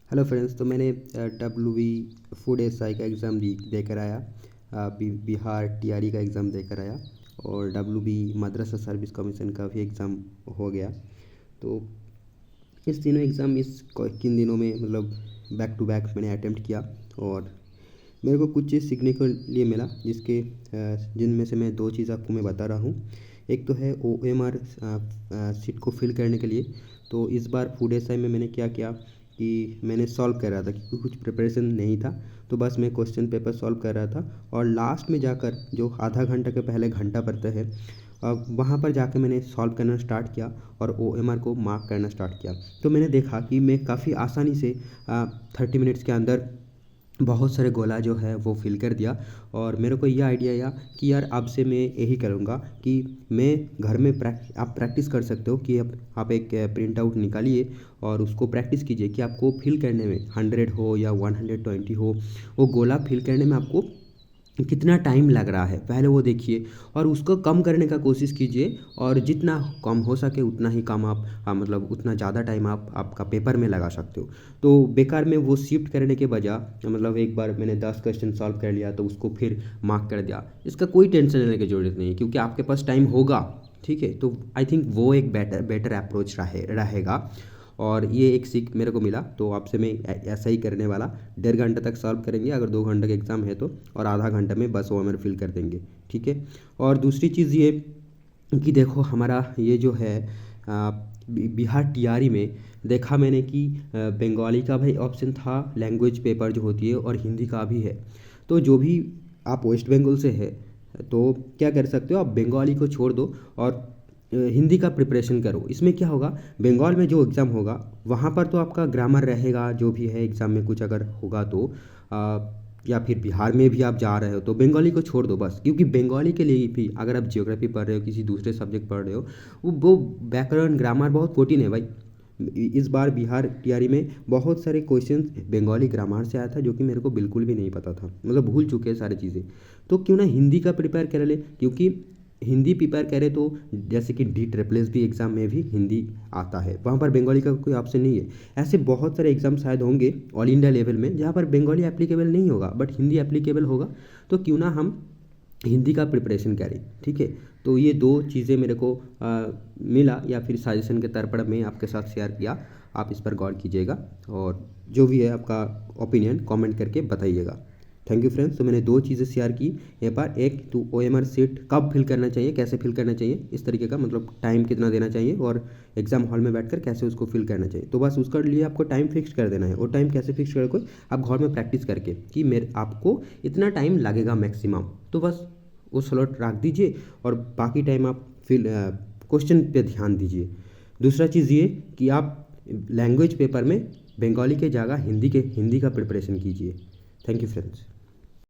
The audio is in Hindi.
हेलो फ्रेंड्स, तो मैंने फूड एसआई का एग्ज़ाम दे कर आया। बिहार टीआरई का एग्ज़ाम दे कर आया और मदरसा सर्विस कमीशन का भी एग्ज़ाम हो गया। तो इस तीनों एग्ज़ाम किन दिनों में मतलब बैक टू बैक मैंने अटेम्प्ट किया और मेरे को कुछ चीज़ सीखने के लिए मिला जिनमें से मैं दो चीज़ आपको मैं बता रहा हूँ। एक तो है OMR सीट को फिल करने के लिए। तो इस बार फूड एसआई में मैंने क्या किया कि मैंने सॉल्व कर रहा था क्योंकि कुछ प्रिपरेशन नहीं था, तो बस मैं क्वेश्चन पेपर सॉल्व कर रहा था और लास्ट में जाकर जो आधा घंटा के पहले घंटा पड़ता है वहाँ पर जाकर मैंने सॉल्व करना स्टार्ट किया और OMR को मार्क करना स्टार्ट किया। तो मैंने देखा कि मैं काफ़ी आसानी से 30 मिनट्स के अंदर बहुत सारे गोला जो है वो फिल कर दिया। और मेरे को यह आइडिया आया कि यार अब से मैं यही करूँगा कि मैं घर में आप प्रैक्टिस कर सकते हो कि आप एक प्रिंट आउट निकालिए और उसको प्रैक्टिस कीजिए कि आपको फिल करने में 100 हो या 120 हो, वो गोला फिल करने में आपको कितना टाइम लग रहा है पहले वो देखिए और उसको कम करने का कोशिश कीजिए। और जितना कम हो सके उतना ही कम आप मतलब उतना ज़्यादा टाइम आप आपका पेपर में लगा सकते हो। तो बेकार में वो शिफ्ट करने के बजाय मतलब एक बार मैंने 10 क्वेश्चन सॉल्व कर लिया तो उसको फिर मार्क कर दिया, इसका कोई टेंशन लेने की ज़रूरत नहीं है क्योंकि आपके पास टाइम होगा। ठीक है, तो आई थिंक वो एक बेटर अप्रोच रहेगा। और ये एक सीख मेरे को मिला, तो आपसे मैं ऐसा ही करने वाला। 1.5 घंटे तक सॉल्व करेंगे अगर 2 घंटे का एग्ज़ाम है तो, और आधा घंटा में बस वो हमें फिल कर देंगे। ठीक है। और दूसरी चीज़ ये कि देखो हमारा ये जो है बिहार टीआरई में देखा मैंने कि बंगाली का भी ऑप्शन था, लैंग्वेज पेपर जो होती है, और हिंदी का भी है। तो जो भी आप वेस्ट बंगाल से है तो क्या कर सकते हो, आप बंगाली को छोड़ दो और हिंदी का प्रिपरेशन करो। इसमें क्या होगा, बंगाल में जो एग्ज़ाम होगा वहाँ पर तो आपका ग्रामर रहेगा, जो भी है एग्ज़ाम में कुछ अगर होगा तो या फिर बिहार में भी आप जा रहे हो तो बंगाली को छोड़ दो बस, क्योंकि बंगाली के लिए भी अगर आप जियोग्राफी पढ़ रहे हो, किसी दूसरे सब्जेक्ट पढ़ रहे हो, वो व्याकरण ग्रामर बहुत कठिन है भाई। इस बार बिहार टीआरई में बहुत सारे क्वेश्चन बंगाली ग्रामर से आया था जो कि मेरे को बिल्कुल भी नहीं पता था, मतलब भूल चुके हैं सारी चीज़ें। तो क्यों ना हिंदी का प्रिपेयर कर ले, क्योंकि हिंदी प्रिपेयर करें तो जैसे कि DSSS एग्ज़ाम में भी हिंदी आता है, वहाँ पर बंगाली का कोई ऑप्शन नहीं है। ऐसे बहुत सारे एग्ज़ाम शायद होंगे ऑल इंडिया लेवल में जहाँ पर बंगाली एप्लीकेबल नहीं होगा बट हिंदी एप्लीकेबल होगा। तो क्यों ना हम हिंदी का प्रिपरेशन करें। ठीक है, तो ये दो चीज़ें मेरे को मिला या फिर सजेशन के तौर पर मैं आपके साथ शेयर किया। आप इस पर गौर कीजिएगा और जो भी है आपका ओपिनियन कमेंट करके बताइएगा। Thank you friends. तो मैंने दो चीज़ें शेयर की यहाँ पर, एक तो OMR सीट कब फिल करना चाहिए, कैसे फिल करना चाहिए, इस तरीके का मतलब टाइम कितना देना चाहिए, और एग्जाम हॉल में बैठकर कैसे उसको फिल करना चाहिए। तो बस उसके लिए आपको टाइम फिक्स कर देना है। और टाइम कैसे फिक्स करें, कोई आप घर में प्रैक्टिस करके कि मेरे आपको इतना टाइम लगेगा मैक्सिमम, तो बस वो स्लॉट रख दीजिए और बाकी टाइम आप फिल क्वेश्चन पे ध्यान दीजिए। दूसरा चीज़ ये कि आप लैंग्वेज पेपर में बंगाली के जगह हिंदी का प्रिपरेशन कीजिए। Thank you friends.